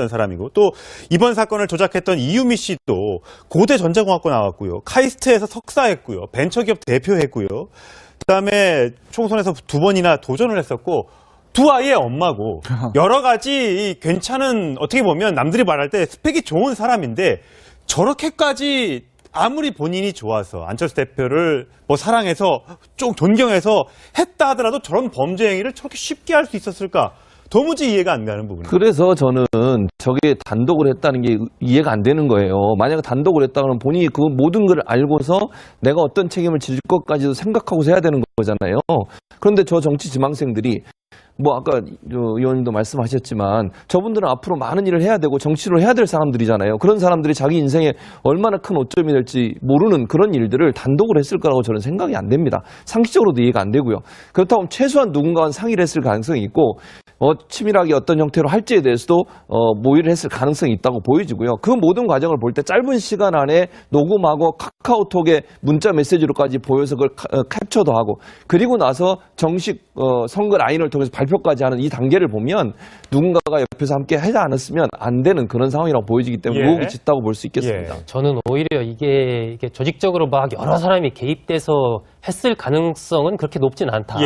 사람이고 또 이번 사건을 조작했던 이유미 씨도 고대 전자공학과 나왔고요. 카이스트에서 석사했고요. 벤처기업 대표했고요. 그다음에 총선에서 2번이나 도전을 했었고 두 아이의 엄마고 여러 가지 괜찮은 어떻게 보면 남들이 말할 때 스펙이 좋은 사람인데 저렇게까지 아무리 본인이 좋아서 안철수 대표를 뭐 사랑해서 좀 존경해서 했다 하더라도 저런 범죄 행위를 저렇게 쉽게 할 수 있었을까? 도무지 이해가 안 가는 부분이에요. 그래서 저는 저게 단독으로 했다는 게 이해가 안 되는 거예요. 만약에 단독으로 했다면 본인이 그 모든 걸 알고서 내가 어떤 책임을 질 것까지도 생각하고서 해야 되는 거잖아요. 그런데 저 정치 지망생들이 뭐 아까 의원님도 말씀하셨지만 저분들은 앞으로 많은 일을 해야 되고 정치를 해야 될 사람들이잖아요. 그런 사람들이 자기 인생에 얼마나 큰 오점이 될지 모르는 그런 일들을 단독으로 했을 거라고 저는 생각이 안 됩니다. 상식적으로도 이해가 안 되고요. 그렇다면 최소한 누군가와 상의를 했을 가능성이 있고 치밀하게 어떤 형태로 할지에 대해서도 모의를 했을 가능성이 있다고 보여지고요. 그 모든 과정을 볼 때 짧은 시간 안에 녹음하고 카카오톡에 문자 메시지로까지 보여서 그걸 캡처도 하고 그리고 나서 정식 선거 라인을 통해서 발표까지 하는 이 단계를 보면 누군가가 옆에서 함께 하지 않았으면 안 되는 그런 상황이라고 보여지기 때문에 의혹이 짙다고 볼 수 있겠습니다. 저는 오히려 이게 조직적으로 막 여러 사람이 개입돼서 했을 가능성은 그렇게 높진 않다.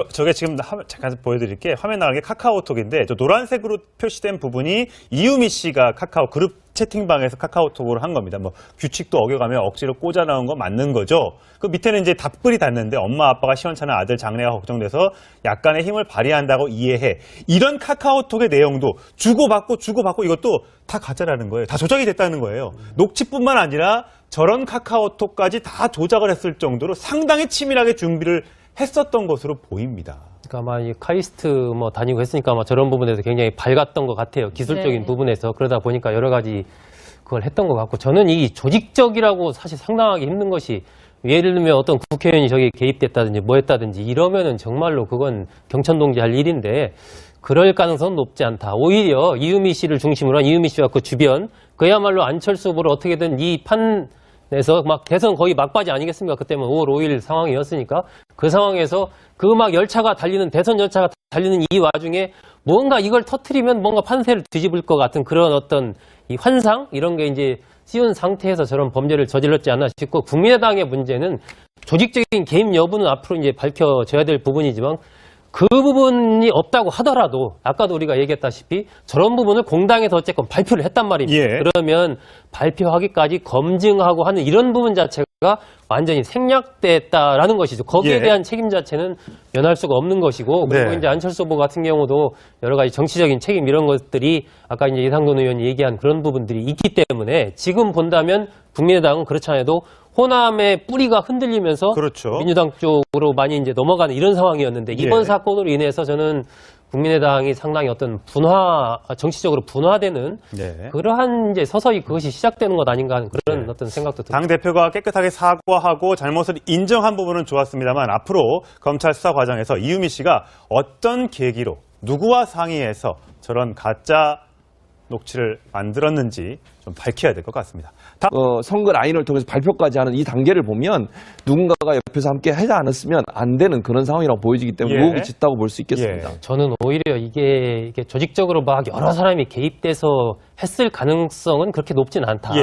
저게 지금 잠깐 보여드릴게요. 화면 나가는 게 카카오톡인데 저 노란색으로 표시된 부분이 이유미 씨가 카카오 그룹 채팅방에서 카카오톡으로 한 겁니다. 뭐 규칙도 어겨가며 억지로 꽂아 나온 거 맞는 거죠. 그 밑에는 이제 답글이 닿는데 엄마 아빠가 시원찮은 아들 장래가 걱정돼서 약간의 힘을 발휘한다고 이해해. 이런 카카오톡의 내용도 주고받고 이것도 다 가짜라는 거예요. 다 조작이 됐다는 거예요. 녹취뿐만 아니라 저런 카카오톡까지 다 조작을 했을 정도로 상당히 치밀하게 준비를 했었던 것으로 보입니다. 그러니까 아마 이 카이스트 뭐 다니고 했으니까 아마 저런 부분에서 굉장히 밝았던 것 같아요. 기술적인 부분에서. 그러다 보니까 여러 가지 그걸 했던 것 같고 저는 이 조직적이라고 사실 상당하기 힘든 것이 예를 들면 어떤 국회의원이 저기 개입됐다든지 뭐 했다든지 이러면은 정말로 그건 경천동지 할 일인데 그럴 가능성은 높지 않다. 오히려 이유미 씨를 중심으로 한 이유미 씨와 그 주변 그야말로 안철수 후보를 어떻게든 이 판에서 막 대선 거의 막바지 아니겠습니까? 그때면 5월 5일 상황이었으니까 그 상황에서 그 막 열차가 달리는 대선 열차가 달리는 이 와중에 뭔가 이걸 터트리면 뭔가 판세를 뒤집을 것 같은 그런 어떤 이 환상 이런 게 이제 씌운 상태에서 저런 범죄를 저질렀지 않나 싶고 국민의당의 문제는 조직적인 개입 여부는 앞으로 이제 밝혀져야 될 부분이지만 그 부분이 없다고 하더라도 아까도 우리가 얘기했다시피 저런 부분을 공당에서 어쨌건 발표를 했단 말입니다. 그러면 발표하기까지 검증하고 하는 이런 부분 자체가 완전히 생략됐다라는 것이죠. 거기에 대한 책임 자체는 면할 수가 없는 것이고 그리고 이제 안철수 후보 같은 경우도 여러 가지 정치적인 책임 이런 것들이 아까 이제 이상돈 의원이 얘기한 그런 부분들이 있기 때문에 지금 본다면 국민의당은 그렇지 않아도 호남의 뿌리가 흔들리면서 민주당 쪽으로 많이 이제 넘어가는 이런 상황이었는데 이번 사건으로 인해서 저는 국민의당이 상당히 어떤 정치적으로 분화되는 그러한 이제 서서히 그것이 시작되는 것 아닌가 하는 그런 어떤 생각도 듭니다. 당 대표가 깨끗하게 사과하고 잘못을 인정한 부분은 좋았습니다만 앞으로 검찰 수사 과정에서 이유미 씨가 어떤 계기로 누구와 상의해서 저런 가짜 녹취를 만들었는지 좀 밝혀야 될 것 같습니다. 선거 라인을 통해서 발표까지 하는 이 단계를 보면 누군가가 옆에서 함께 하지 않았으면 안 되는 그런 상황이라고 보여지기 때문에 의혹이 짙다고 볼 수 있겠습니다. 저는 오히려 이게 조직적으로 막 여러 사람이 개입돼서 했을 가능성은 그렇게 높진 않다.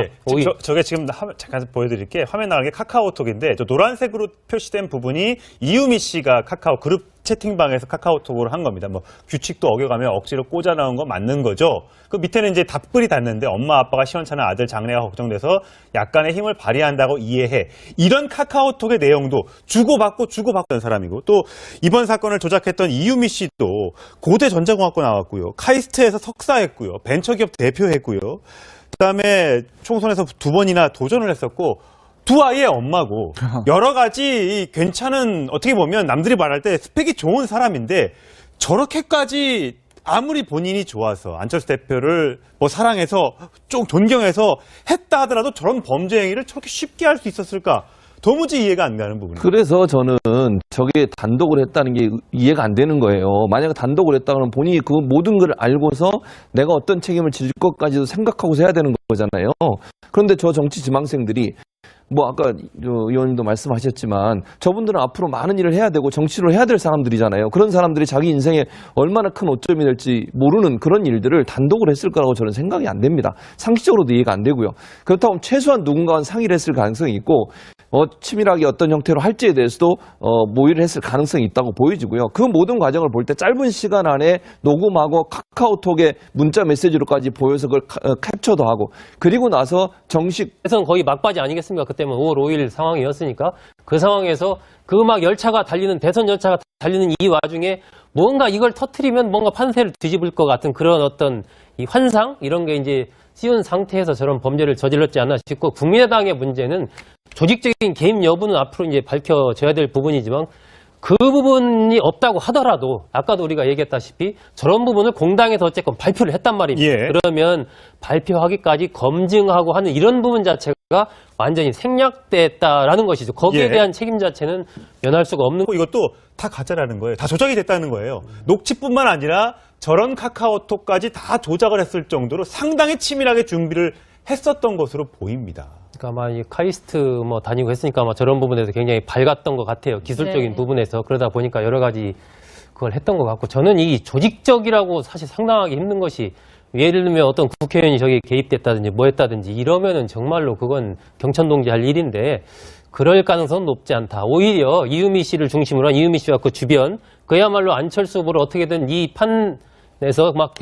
저게 지금 잠깐 보여드릴게요. 화면 나가는 게 카카오톡인데 저 노란색으로 표시된 부분이 이유미 씨가 카카오 그룹 채팅방에서 카카오톡으로 한 겁니다. 뭐 규칙도 어겨가며 억지로 꽂아 나온 거 맞는 거죠. 그 밑에는 이제 답글이 닿는데 엄마 아빠가 시원찮은 아들 장래가 걱정돼서 약간의 힘을 발휘한다고 이해해. 이런 카카오톡의 내용도 주고받고 사람이고 또 이번 사건을 조작했던 이유미 씨도 고대 전자공학과 나왔고요. 카이스트에서 석사했고요. 벤처기업 대표했고요. 그다음에 총선에서 2번이나 도전을 했었고 두 아이의 엄마고 여러 가지 괜찮은 어떻게 보면 남들이 말할 때 스펙이 좋은 사람인데 저렇게까지 아무리 본인이 좋아서 안철수 대표를 뭐 사랑해서 좀 존경해서 했다 하더라도 저런 범죄 행위를 저렇게 쉽게 할 수 있었을까? 도무지 이해가 안 가는 부분이에요. 그래서 저는 저게 단독으로 했다는 게 이해가 안 되는 거예요. 만약에 단독으로 했다면 본인이 그 모든 걸 알고서 내가 어떤 책임을 질 것까지도 생각하고서 해야 되는 거잖아요. 그런데 저 정치 지망생들이 뭐 아까 의원님도 말씀하셨지만 저분들은 앞으로 많은 일을 해야 되고 정치를 해야 될 사람들이잖아요. 그런 사람들이 자기 인생에 얼마나 큰 오점이 될지 모르는 그런 일들을 단독으로 했을 거라고 저는 생각이 안 됩니다. 상식적으로도 이해가 안 되고요. 그렇다면 최소한 누군가와 상의를 했을 가능성이 있고 치밀하게 어떤 형태로 할지에 대해서도 모의를 했을 가능성이 있다고 보여지고요. 그 모든 과정을 볼 때 짧은 시간 안에 녹음하고 카카오톡에 문자 메시지로까지 보여서 그걸 캡처도 하고 그리고 나서 정식 대선 거의 막바지 아니겠습니까? 그때면 5월 5일 상황이었으니까 그 상황에서 그 막 열차가 달리는 대선 열차가 달리는 이 와중에 뭔가 이걸 터트리면 뭔가 판세를 뒤집을 것 같은 그런 어떤 이 환상 이런 게 이제 씌운 상태에서 저런 범죄를 저질렀지 않나 싶고 국민의당의 문제는 조직적인 개입 여부는 앞으로 이제 밝혀져야 될 부분이지만 그 부분이 없다고 하더라도 아까도 우리가 얘기했다시피 저런 부분을 공당에서 어쨌건 발표를 했단 말입니다. 예. 그러면 발표하기까지 검증하고 하는 이런 부분 자체가 완전히 생략됐다라는 것이죠. 거기에 예. 대한 책임 자체는 면할 수가 없는 이것도 다 가짜라는 거예요. 다 조작이 됐다는 거예요. 녹취뿐만 아니라 저런 카카오톡까지 다 조작을 했을 정도로 상당히 치밀하게 준비를 했었던 것으로 보입니다. 그러니까 아마 이 카이스트 뭐 다니고 했으니까 아마 저런 부분에서 굉장히 밝았던 것 같아요. 기술적인 네. 부분에서 그러다 보니까 여러 가지 그걸 했던 것 같고 저는 이 조직적이라고 사실 상당하기 힘든 것이 예를 들면 어떤 국회의원이 저기 개입됐다든지 뭐 했다든지 이러면은 정말로 그건 경천동지 할 일인데 그럴 가능성은 높지 않다. 오히려 이유미 씨를 중심으로 한 이유미 씨와 그 주변 그야말로 안철수 후보를 어떻게든 이 판에서 막